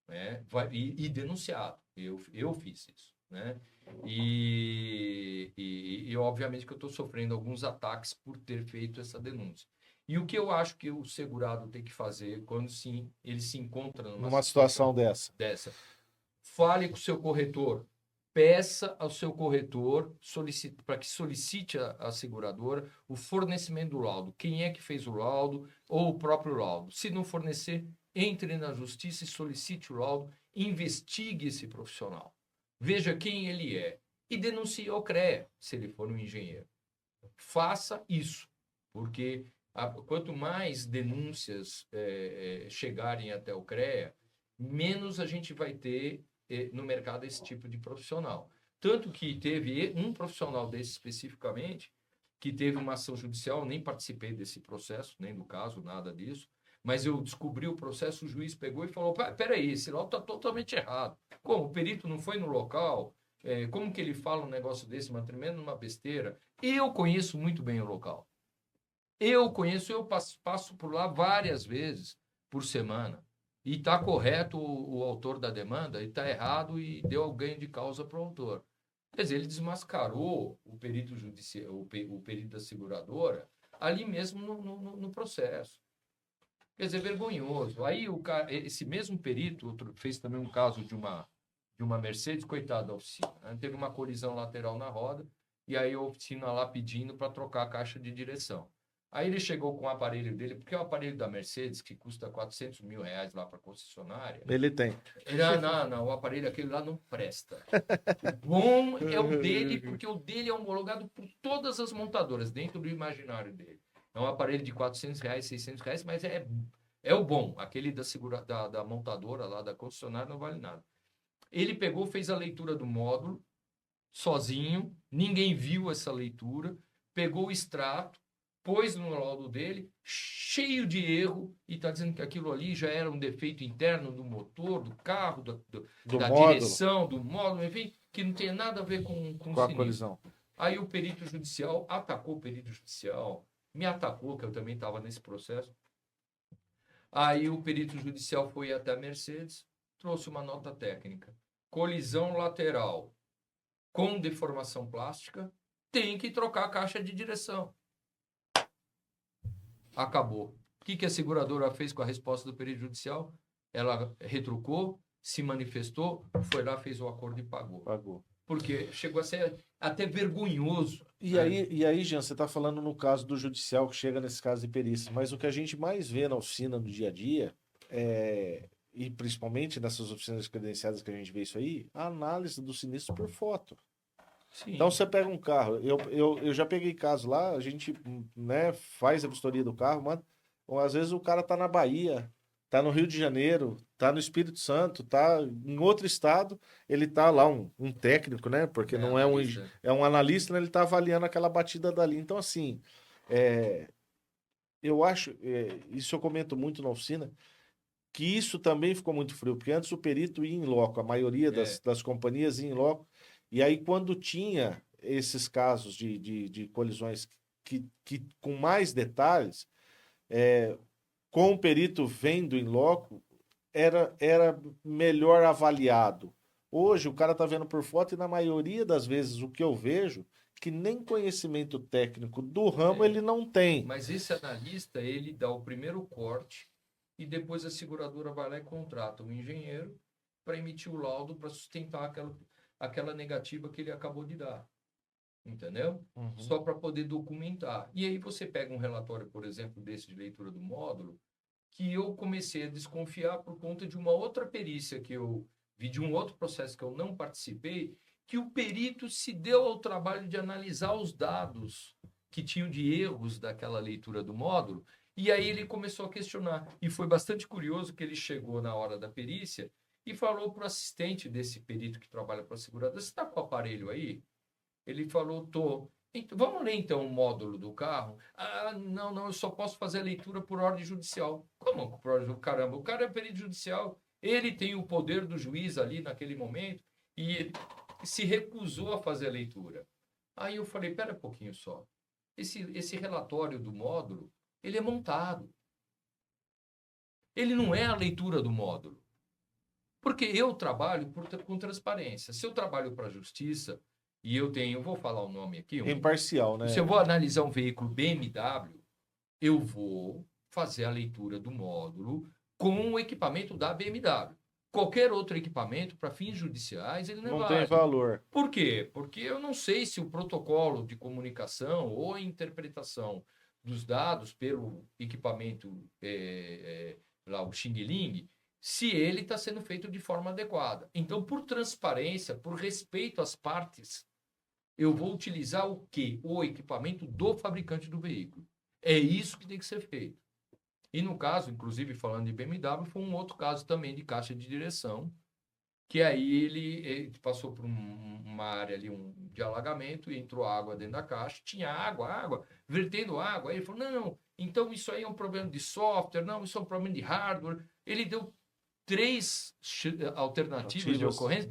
né? E denunciado. Eu fiz isso, né? E obviamente que eu estou sofrendo alguns ataques por ter feito essa denúncia. E o que eu acho que o segurado tem que fazer quando sim ele se encontra numa situação dessa? Fale com o seu corretor, peça ao seu corretor para que solicite a seguradora o fornecimento do laudo. Quem é que fez o laudo ou o próprio laudo. Se não fornecer, entre na justiça e solicite o laudo, investigue esse profissional. Veja quem ele é e denuncie ao CREA, se ele for um engenheiro. Faça isso, porque quanto mais denúncias chegarem até o CREA, menos a gente vai ter no mercado esse tipo de profissional. Tanto que teve um profissional desse especificamente, que teve uma ação judicial, eu nem participei desse processo, nem do caso, nada disso, mas eu descobri o processo, o juiz pegou e falou, peraí, esse laudo está totalmente errado. Como? O perito não foi no local? Como que ele fala um negócio desse, uma tremenda, uma besteira? Eu conheço muito bem o local. Eu passo por lá várias vezes por semana. E está correto o autor da demanda, e está errado e deu o ganho de causa para o autor. Quer dizer, ele desmascarou o perito judicial, o perito da seguradora, ali mesmo no processo. Quer dizer, vergonhoso. Aí esse mesmo perito fez também um caso de uma Mercedes, coitado da oficina. Né? Teve uma colisão lateral na roda, e aí a oficina lá pedindo para trocar a caixa de direção. Aí ele chegou com o aparelho dele, porque o aparelho da Mercedes, que custa R$400 mil lá para a concessionária... Ele tem. Não, o aparelho aquele lá não presta. O bom é o dele, porque o dele é homologado por todas as montadoras, dentro do imaginário dele. É um aparelho de R$400, R$600, mas é o bom. Aquele da montadora lá, da concessionária, não vale nada. Ele pegou, fez a leitura do módulo, sozinho, ninguém viu essa leitura, pegou o extrato, pôs no laudo dele, cheio de erro, e está dizendo que aquilo ali já era um defeito interno do motor, do carro, da direção, do módulo, enfim, que não tem nada a ver com a colisão. Aí o perito judicial atacou o perito judicial, me atacou, que eu também estava nesse processo. Aí o perito judicial foi até a Mercedes, trouxe uma nota técnica. Colisão lateral com deformação plástica, tem que trocar a caixa de direção. Acabou. O que a seguradora fez com a resposta do perito judicial? Ela retrucou, se manifestou, foi lá, fez o acordo e pagou. Porque chegou a ser até vergonhoso. E aí, Jean, você está falando no caso do judicial, que chega nesse caso de perícia, mas o que a gente mais vê na oficina no dia a dia, e principalmente nessas oficinas credenciadas que a gente vê isso aí, a análise do sinistro por foto. Sim. Então você pega um carro, eu já peguei caso lá, a gente faz a vistoria do carro, mano. Às vezes o cara tá na Bahia, tá no Rio de Janeiro, tá no Espírito Santo, tá em outro estado, ele tá lá, um técnico, né? Porque não é um analista, né? Ele tá avaliando aquela batida dali. Então, assim, eu acho, isso eu comento muito na oficina, que isso também ficou muito frio, porque antes o perito ia em loco, a maioria das companhias ia em loco. E aí, quando tinha esses casos de colisões que com mais detalhes, com o perito vendo em loco, era melhor avaliado. Hoje, o cara está vendo por foto e, na maioria das vezes, o que eu vejo, que nem conhecimento técnico do ramo ele não tem. Mas esse analista, ele dá o primeiro corte e depois a seguradora vai lá e contrata um engenheiro para emitir o laudo para sustentar aquela negativa que ele acabou de dar, entendeu? Uhum. Só para poder documentar. E aí você pega um relatório, por exemplo, desse de leitura do módulo, que eu comecei a desconfiar por conta de uma outra perícia que eu vi, de um outro processo que eu não participei, que o perito se deu ao trabalho de analisar os dados que tinham de erros daquela leitura do módulo, e aí ele começou a questionar. E foi bastante curioso que ele chegou na hora da perícia e falou para o assistente desse perito que trabalha para a seguradora, você está com o aparelho aí? Ele falou, tô. Então, vamos ler então o módulo do carro? Ah, não, eu só posso fazer a leitura por ordem judicial. Como por ordem? Caramba, o cara é perito judicial, ele tem o poder do juiz ali naquele momento e se recusou a fazer a leitura. Aí eu falei, pera um pouquinho só. Esse relatório do módulo, ele é montado. Ele não é a leitura do módulo. Porque eu trabalho com transparência. Se eu trabalho para a justiça e eu vou falar o nome aqui. Imparcial, né? Se eu vou analisar um veículo BMW, eu vou fazer a leitura do módulo com o equipamento da BMW. Qualquer outro equipamento, para fins judiciais, ele não é Não válido. tem valor. Por quê? Porque eu não sei se o protocolo de comunicação ou a interpretação dos dados pelo equipamento, lá, o Xing Ling, se ele está sendo feito de forma adequada. Então, por transparência, por respeito às partes, eu vou utilizar o quê? O equipamento do fabricante do veículo. É isso que tem que ser feito. E no caso, inclusive falando de BMW, foi um outro caso também de caixa de direção, que aí ele passou por uma área ali de alagamento e entrou água dentro da caixa, tinha água, vertendo água. Aí ele falou, não, então isso aí é um problema de software, não, isso é um problema de hardware. Ele deu 3 alternativas de ocorrência.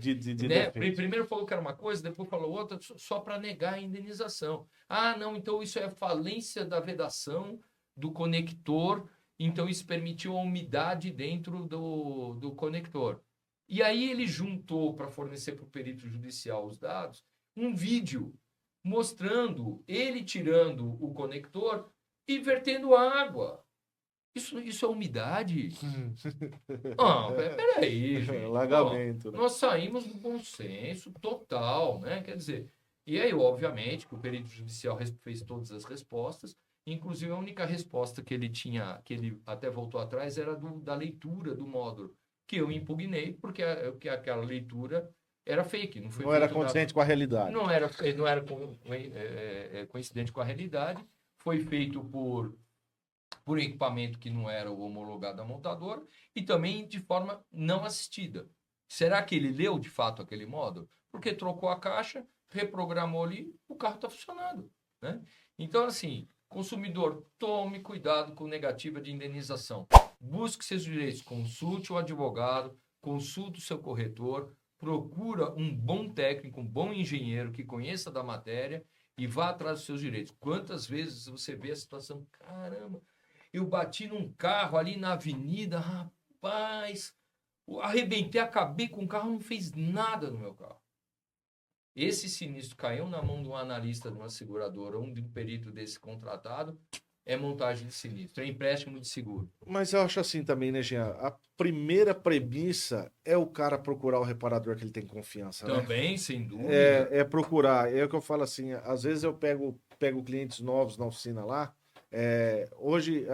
Né? Primeiro falou que era uma coisa, depois falou outra, só para negar a indenização. Ah, não, então isso é a falência da vedação do conector, então isso permitiu a umidade dentro do conector. E aí ele juntou, para fornecer para o perito judicial os dados, um vídeo mostrando ele tirando o conector e vertendo água. Isso é umidade? Não, peraí, gente. Alagamento. Nós saímos do bom senso total, né? Quer dizer, e aí, obviamente, que o perito judicial fez todas as respostas, inclusive a única resposta que ele tinha, que ele até voltou atrás, era da leitura do módulo, que eu impugnei, porque aquela leitura era fake. Não era condizente com a realidade. Não era coincidente com a realidade. Foi feito por equipamento que não era o homologado da montadora e também de forma não assistida. Será que ele leu de fato aquele módulo? Porque trocou a caixa, reprogramou ali, o carro está funcionando, né? Então, assim, consumidor, tome cuidado com negativa de indenização. Busque seus direitos, consulte o advogado, consulte o seu corretor, procura um bom técnico, um bom engenheiro que conheça da matéria e vá atrás dos seus direitos. Quantas vezes você vê a situação, caramba, eu bati num carro ali na avenida, rapaz, arrebentei, acabei com o carro, não fez nada no meu carro. Esse sinistro caiu na mão de um analista de uma seguradora ou de um perito desse contratado, é montagem de sinistro, é empréstimo de seguro. Mas eu acho assim também, né, Jean? A primeira premissa é o cara procurar o reparador que ele tem confiança, né? Também, sem dúvida. É procurar. É o que eu falo assim, às vezes eu pego clientes novos na oficina lá. Hoje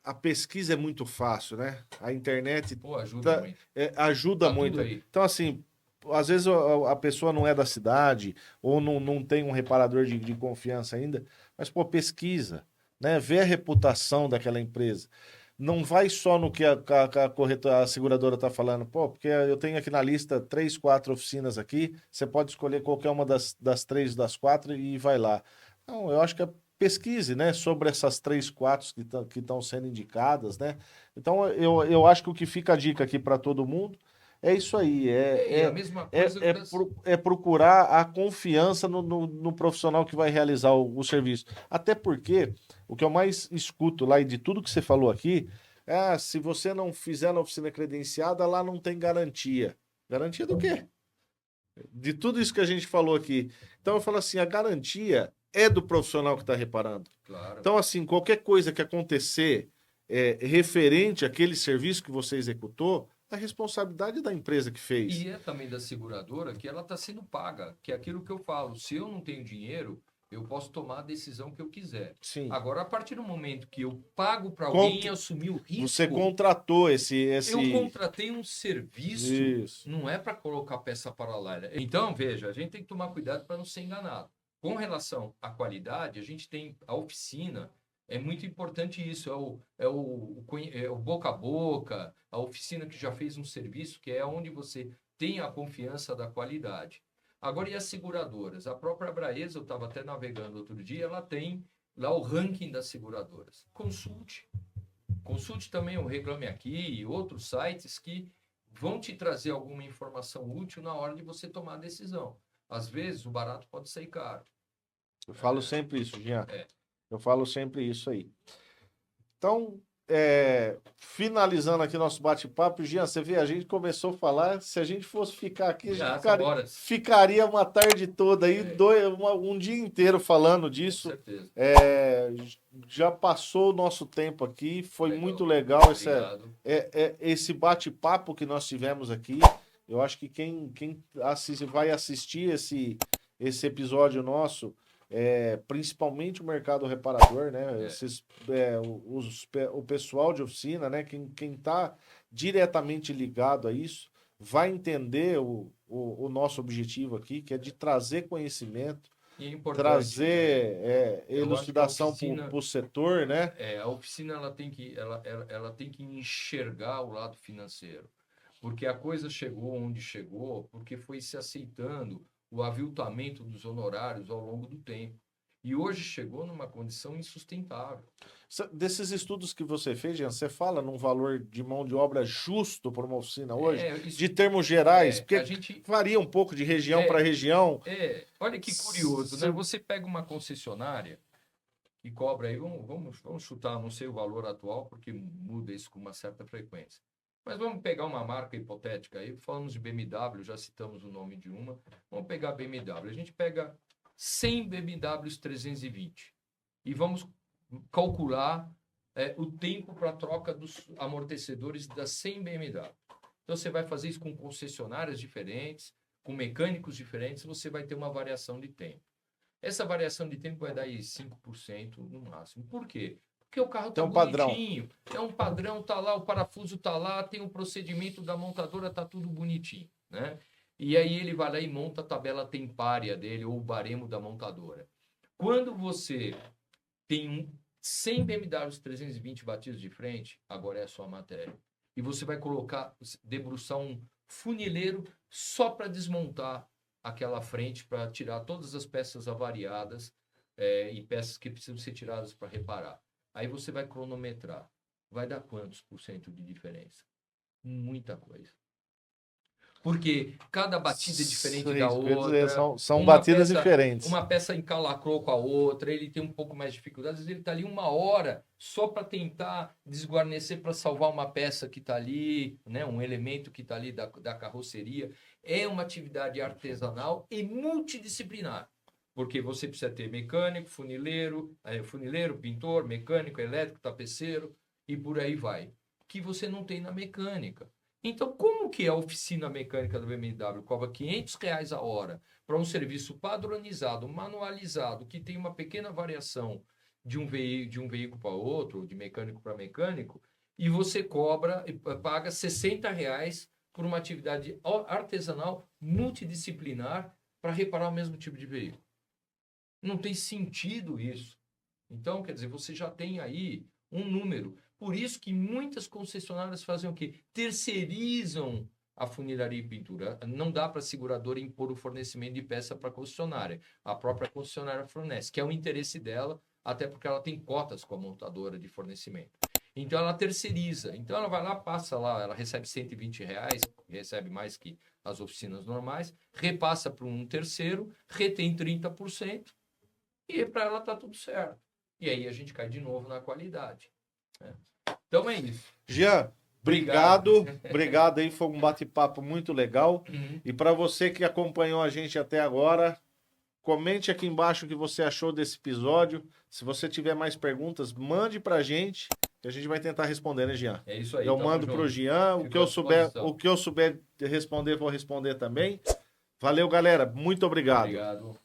a pesquisa é muito fácil, né? A internet ajuda muito. Ajuda muito. Então, assim, às vezes a pessoa não é da cidade ou não tem um reparador de confiança ainda, mas, pô, pesquisa, né? Vê a reputação daquela empresa. Não vai só no que a seguradora está falando, pô, porque eu tenho aqui na lista 3, 4 oficinas aqui, você pode escolher qualquer uma das 3, das 4 e vai lá. Não, eu acho que pesquise, né, sobre essas 3, 4 que estão sendo indicadas, né? Então, eu acho que o que fica a dica aqui para todo mundo é isso aí, a mesma coisa procurar a confiança no profissional que vai realizar o serviço. Até porque o que eu mais escuto lá e de tudo que você falou aqui se você não fizer na oficina credenciada, lá não tem garantia. Garantia do quê? De tudo isso que a gente falou aqui. Então eu falo assim, a garantia é do profissional que está reparando. Claro. Então, assim, qualquer coisa que acontecer referente àquele serviço que você executou, a responsabilidade da empresa que fez. E é também da seguradora que ela está sendo paga, que é aquilo que eu falo. Se eu não tenho dinheiro, eu posso tomar a decisão que eu quiser. Sim. Agora, a partir do momento que eu pago para alguém assumir o risco... Você contratou esse... Eu contratei um serviço, Isso. Não é para colocar peça paralela. Então, veja, a gente tem que tomar cuidado para não ser enganado. Com relação à qualidade, a gente tem a oficina... É muito importante isso, é o boca a boca, a oficina que já fez um serviço, que é onde você tem a confiança da qualidade. Agora, e as seguradoras? A própria Abraesa, eu estava até navegando outro dia, ela tem lá o ranking das seguradoras. Consulte. Consulte também o Reclame Aqui e outros sites que vão te trazer alguma informação útil na hora de você tomar a decisão. Às vezes, o barato pode sair caro. Eu falo sempre isso, Jean. Eu falo sempre isso aí. Então, finalizando aqui nosso bate-papo, Jean, você vê, a gente começou a falar, se a gente fosse ficar aqui, a Já gente são horas. ficaria uma tarde toda aí, um dia inteiro falando disso. Com certeza. Já passou o nosso tempo aqui, foi Legal. muito legal Obrigado. esse bate-papo que nós tivemos aqui. Eu acho que quem vai assistir esse episódio nosso, principalmente o mercado reparador, né? O pessoal de oficina, né? Quem está diretamente ligado a isso, vai entender o nosso objetivo aqui, que é de trazer conhecimento, E é importante, trazer eu elucidação acho que a oficina- para o setor, né? A oficina ela tem que enxergar o lado financeiro, porque a coisa chegou onde chegou, porque foi se aceitando o aviltamento dos honorários ao longo do tempo. E hoje chegou numa condição insustentável. Desses estudos que você fez, Jean, você fala num valor de mão de obra justo para uma oficina hoje? De termos gerais? Porque a gente varia um pouco de região para região. Olha que curioso, né? Você pega uma concessionária e cobra aí, vamos chutar, não sei o valor atual, porque muda isso com uma certa frequência. Mas vamos pegar uma marca hipotética aí, falamos de BMW, já citamos o nome de uma. Vamos pegar a BMW. A gente pega 100 BMWs 320 e vamos calcular o tempo para a troca dos amortecedores das 100 BMW. Então, você vai fazer isso com concessionárias diferentes, com mecânicos diferentes, você vai ter uma variação de tempo. Essa variação de tempo vai dar aí 5% no máximo. Por quê? Porque o carro está bonitinho. É um padrão, tá lá, o parafuso tá lá, tem o procedimento da montadora, tá tudo bonitinho, né? E aí ele vai lá e monta a tabela tempária dele, ou o baremo da montadora. Quando você tem 100 BMWs 320 batidos de frente, agora é a sua matéria. E você vai debruçar um funileiro só para desmontar aquela frente, para tirar todas as peças avariadas e peças que precisam ser tiradas para reparar. Aí você vai cronometrar. Vai dar quantos por cento de diferença? Muita coisa. Porque cada batida é diferente da outra. São batidas diferentes. Uma peça encalacrou com a outra, ele tem um pouco mais de dificuldade. Às vezes ele está ali 1 hora só para tentar desguarnecer, para salvar uma peça que está ali, né? Um elemento que está ali da carroceria. É uma atividade artesanal e multidisciplinar. Porque você precisa ter mecânico, funileiro, pintor, mecânico, elétrico, tapeceiro e por aí vai. Que você não tem na mecânica. Então, como que a oficina mecânica da BMW cobra R$500 a hora para um serviço padronizado, manualizado, que tem uma pequena variação de um veículo para outro, de mecânico para mecânico, e você paga R$60 por uma atividade artesanal multidisciplinar para reparar o mesmo tipo de veículo? Não tem sentido isso. Então, quer dizer, você já tem aí um número. Por isso que muitas concessionárias fazem o quê? Terceirizam a funilaria e pintura. Não dá para a seguradora impor o fornecimento de peça para a concessionária. A própria concessionária fornece, que é o interesse dela, até porque ela tem cotas com a montadora de fornecimento. Então, ela terceiriza. Então, ela vai lá, passa lá, ela recebe R$120, recebe mais que as oficinas normais, repassa para um terceiro, retém 30%, e para ela está tudo certo. E aí a gente cai de novo na qualidade. Então é isso. Jean, obrigado. Obrigado aí, foi um bate-papo muito legal. E para você que acompanhou a gente até agora, comente aqui embaixo o que você achou desse episódio. Se você tiver mais perguntas, mande pra gente, que a gente vai tentar responder, né, Jean? É isso aí. Eu mando pro Jean, o que eu souber responder, vou responder também. Valeu, galera. Muito obrigado. Obrigado.